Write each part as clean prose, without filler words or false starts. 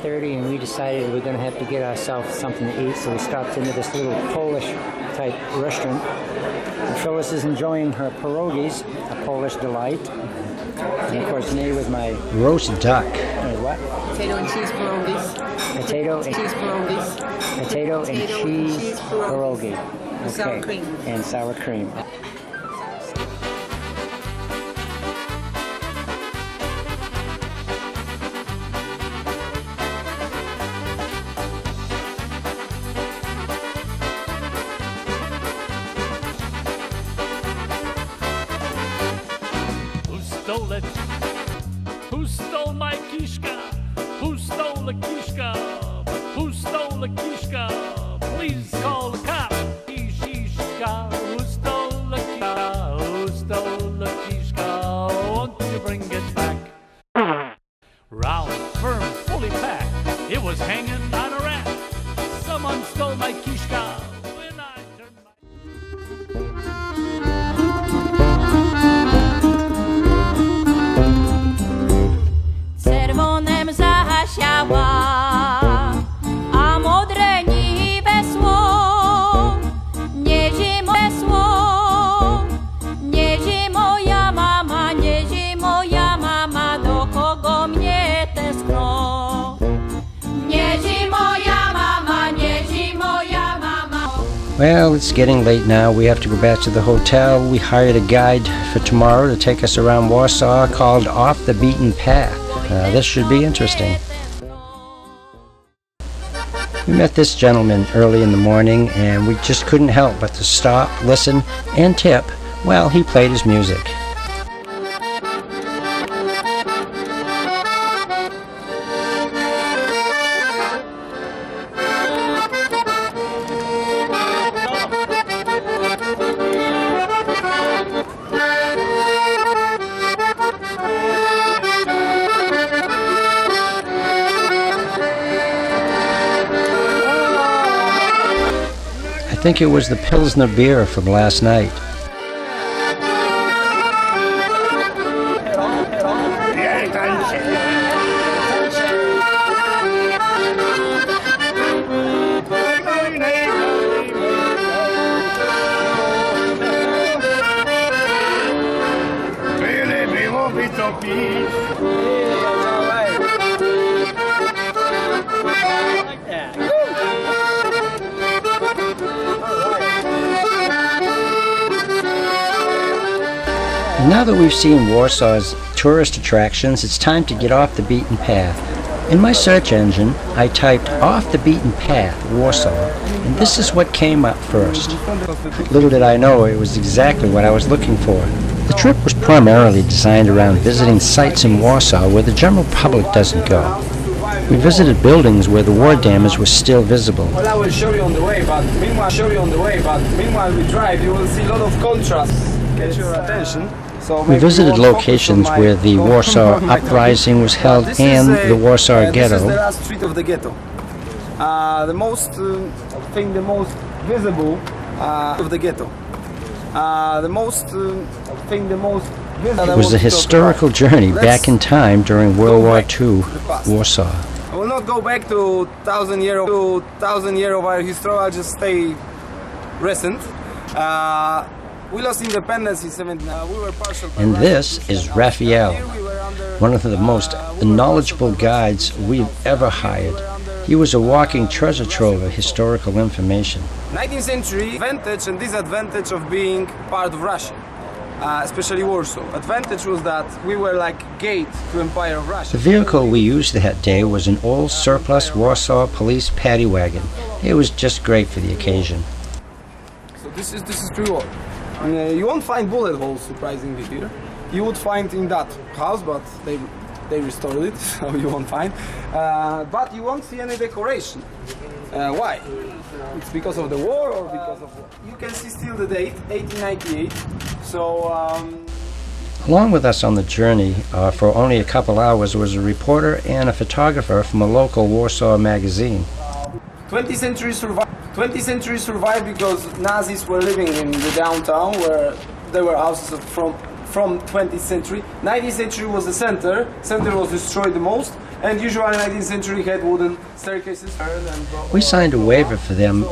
9:30, and we decided we're going to have to get ourselves something to eat, so we stopped into this little Polish-type restaurant. And Phyllis is enjoying her pierogies, a Polish delight. And of course, me with my roast duck. What? Potato and cheese pierogies. Potato and cheese pierogies. Potato and cheese pierogi. Okay. Sour cream. And sour cream. Who stole my kishka? Who stole the kishka? Who stole the kishka? Please call the cops. Kishka, who stole the kishka? Who stole the kishka? Won't you bring it back? Round, firm, fully packed. It was hanging on a rack. Someone stole my kishka. When I turned Czerwonem zasiała, a modre ni wesło, niezie moja mama, niezie moja mama, do kogo mnie tęskno. Niezie moja mama, niezie moja mama. Well, it's getting late now. We have to go back to the hotel. We hired a guide for tomorrow to take us around Warsaw called Off the Beaten Path. This should be interesting. We met this gentleman early in the morning, and we just couldn't help but to stop, listen, and tip while he played his music. I think it was the Pilsner beer from last night. Now that we've seen Warsaw's tourist attractions, it's time to get off the beaten path. In my search engine, I typed "off the beaten path, Warsaw," and this is what came up first. Little did I know it was exactly what I was looking for. The trip was primarily designed around visiting sites in Warsaw where the general public doesn't go. We visited buildings where the war damage was still visible. Well, I will show you on the way, but meanwhile we drive, you will see a lot of contrast. Get your attention. We visited locations where the Warsaw Uprising was held and the Warsaw Ghetto. This is the last street of the ghetto. The most visible of the ghetto. It was a historical journey back in time during World War II, Warsaw. I will not go back to 1,000 years of our history. I'll just stay recent. We lost independence in 17. We were partial. And this is Rafael, one of the most knowledgeable guides we've ever hired. He was a walking treasure trove of historical information. 19th century advantage and disadvantage of being part of Russia, especially Warsaw. Advantage was that we were like gate to Empire of Russia. The vehicle we used that day was an old surplus Warsaw police paddy wagon. It was just great for the occasion. So this is true. You won't find bullet holes surprisingly here. You would find in that house, but they restored it, so you won't find. But you won't see any decoration. Why? It's because of the war or because of what? You can see still the date, 1898. So. Along with us on the journey for only a couple hours was a reporter and a photographer from a local Warsaw magazine. 20th century survived because Nazis were living in the downtown where there were houses from 20th century. 19th century was the center was destroyed the most, And usually 19th century had wooden staircases. We signed a waiver for them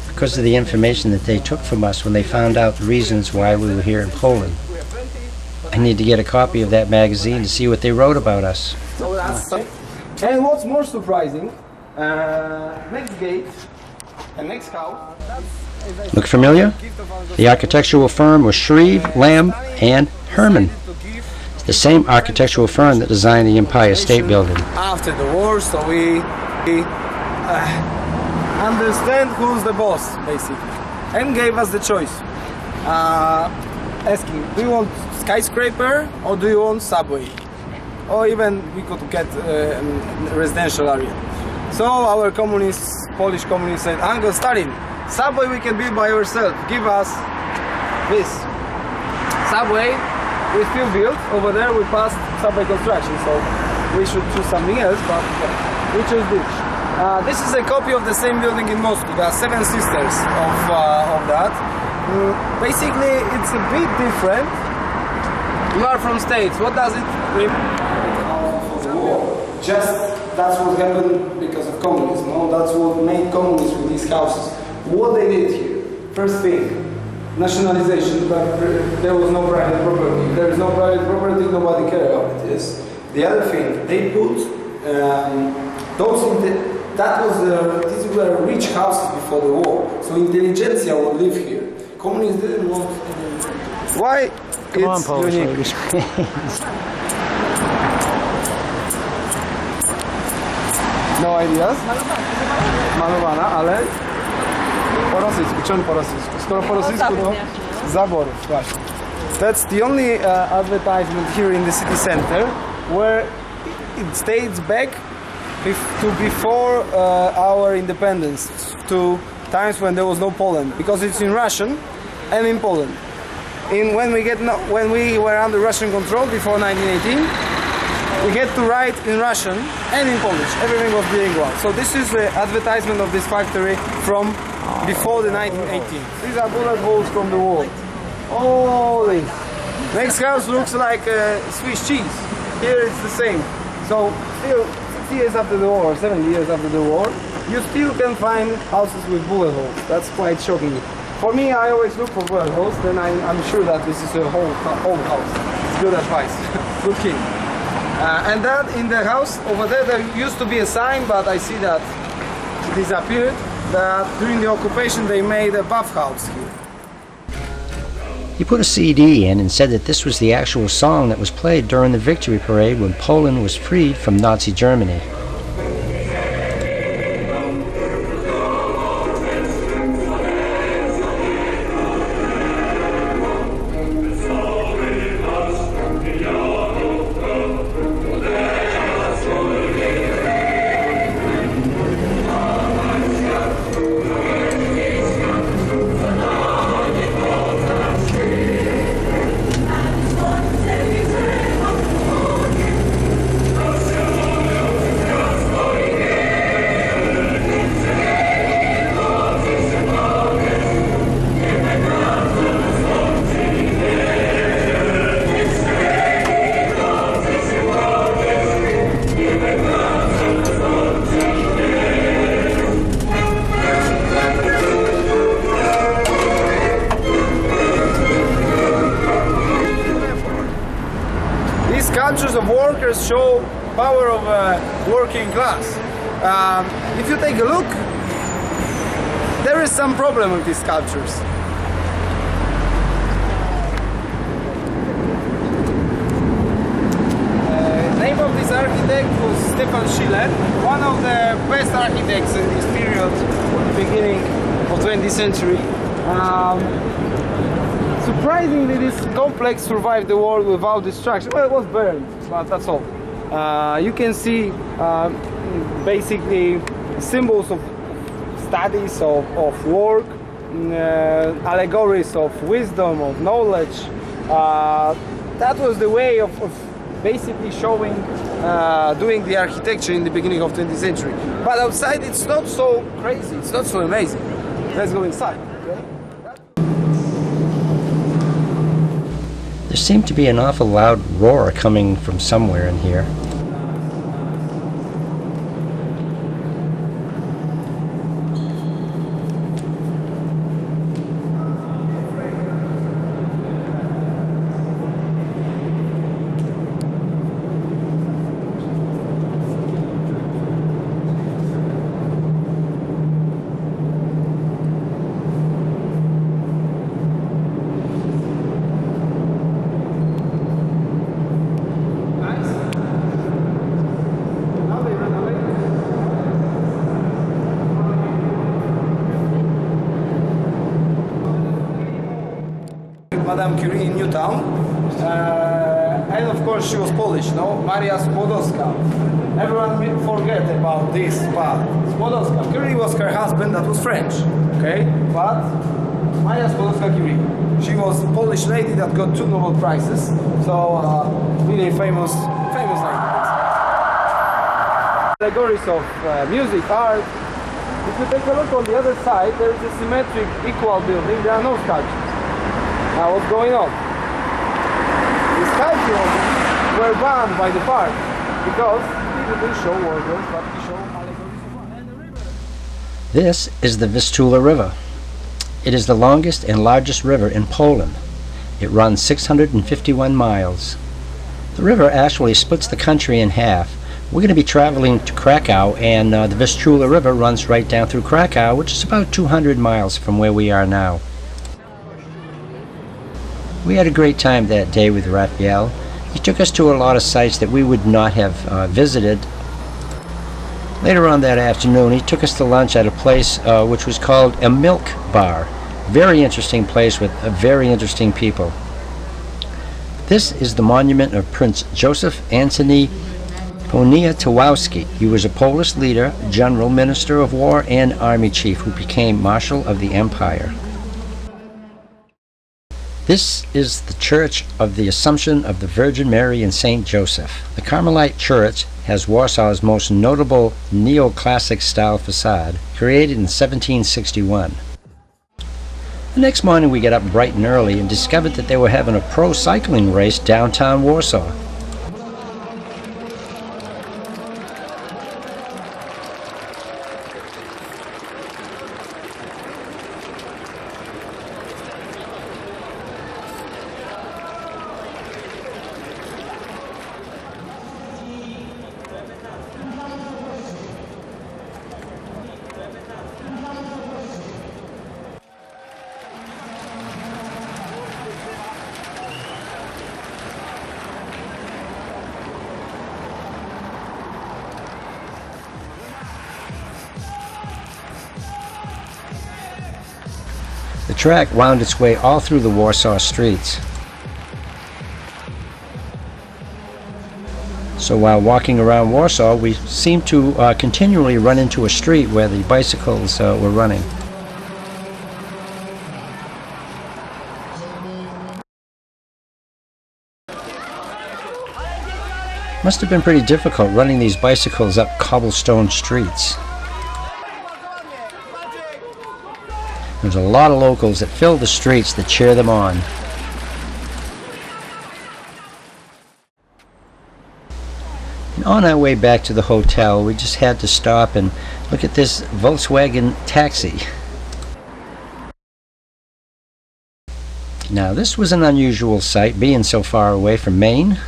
because of the information that they took from us when they found out the reasons why we were here in Poland. I need to get a copy of that magazine to see what they wrote about us. So that's and what's more surprising, next gate and next house. Look familiar? The architectural firm was Shreve, Lamb, and Herman. The same architectural firm that designed the Empire State Building. After the war, so we understand who's the boss, basically, and gave us the choice. Asking, do you want skyscraper or do you want subway? Or even we could get residential area. So our communists, Polish communists said, Uncle Stalin, subway we can build by ourselves. Give us this. Subway we still built. Over there we passed subway construction, so we should choose something else, but we chose this. This is a copy of the same building in Moscow. There are 7 sisters of that. Basically, it's a bit different. You are from States. What does it mean? Just that's what happened because of communism. No? That's what made communists with these houses. What they did here, first thing, nationalization, but there was no private property. If there is no private property, nobody cares about this. The other thing, they put these were rich houses before the war, so intelligentsia would live here. Communists didn't want. Why? Come on, it's Polish unique. ladies. No ideas? Malowana, ale po rosyjsku. Czemu po rosyjsku? Skoro po rosyjsku, to zaborów, właśnie. That's the only advertisement here in the city center where it dates back to before our independence, to times when there was no Poland, because it's in Russian and in Poland. When we were under Russian control before 1918, we had to write in Russian and in Polish. Everything was bilingual. So this is the advertisement of this factory from before the 1918. These are bullet holes from the wall. Holy! Next house looks like Swiss cheese. Here it's the same. So still 60 years after the war, 70 years after the war, you still can find houses with bullet holes. That's quite shocking. For me, I always look for bullet holes. Then I'm sure that this is a whole house. It's good advice. Good king. And that in the house over there used to be a sign, but I see that it disappeared. That during the occupation they made a bathhouse here. He put a CD in and said that this was the actual song that was played during the victory parade when Poland was freed from Nazi Germany. Sculptures of workers show power of working class. If you take a look, there is some problem with these sculptures. Name of this architect was Stefan Schiller, one of the best architects in this period, beginning of 20th century. Surprisingly, this complex survived the war without destruction. Well, it was burned, but that's all. You can see basically symbols of studies, of work, allegories of wisdom, of knowledge. That was the way of basically showing, doing the architecture in the beginning of 20th century. But outside it's not so crazy, it's not so amazing. Let's go inside. There seemed to be an awful loud roar coming from somewhere in here. Madame Curie in Newtown. And of course she was Polish, no? Maria Skłodowska. Everyone will forget about this, but Skłodowska. Curie was her husband that was French, okay? But Maria Skłodowska Curie. She was a Polish lady that got 2 Nobel Prizes. So really famous lady. Categories of music, art. If you take a look on the other side, there is a symmetric, equal building. There are no sculptures. Now, what's going on? The sculptures were banned by the park because people didn't show wardrobes, but they show allegories of art. And the river. This is the Vistula River. It is the longest and largest river in Poland. It runs 651 miles. The river actually splits the country in half. We're going to be traveling to Krakow, and the Vistula River runs right down through Krakow, which is about 200 miles from where we are now. We had a great time that day with Rafael. He took us to a lot of sites that we would not have visited. Later on that afternoon, he took us to lunch at a place which was called a milk bar. Very interesting place with very interesting people. This is the monument of Prince Joseph Antoni Poniatowski. He was a Polish leader, general, minister of war, and army chief who became Marshal of the Empire. This is the Church of the Assumption of the Virgin Mary and Saint Joseph. The Carmelite Church has Warsaw's most notable neoclassic style facade, created in 1761. The next morning we got up bright and early and discovered that they were having a pro cycling race downtown Warsaw. The track wound its way all through the Warsaw streets. So while walking around Warsaw, we seemed to continually run into a street where the bicycles were running. Must have been pretty difficult running these bicycles up cobblestone streets. There's a lot of locals that fill the streets that cheer them on. And on our way back to the hotel, we just had to stop and look at this Volkswagen taxi. Now, this was an unusual sight, being so far away from Maine.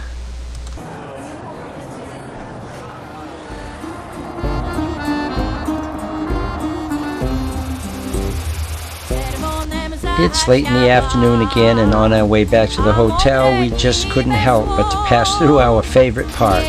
It's late in the afternoon again, and on our way back to the hotel, we just couldn't help but to pass through our favorite park.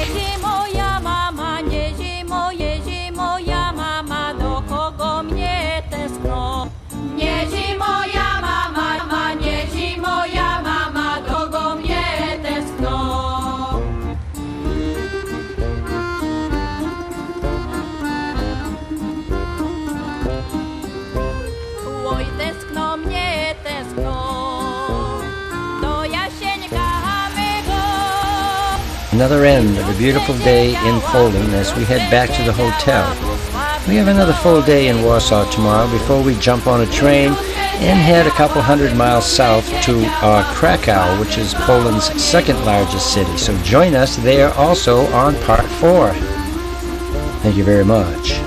Another end of a beautiful day in Poland as we head back to the hotel. We have another full day in Warsaw tomorrow before we jump on a train and head a couple hundred miles south to Krakow, which is Poland's second largest city. So join us there also on part 4. Thank you very much.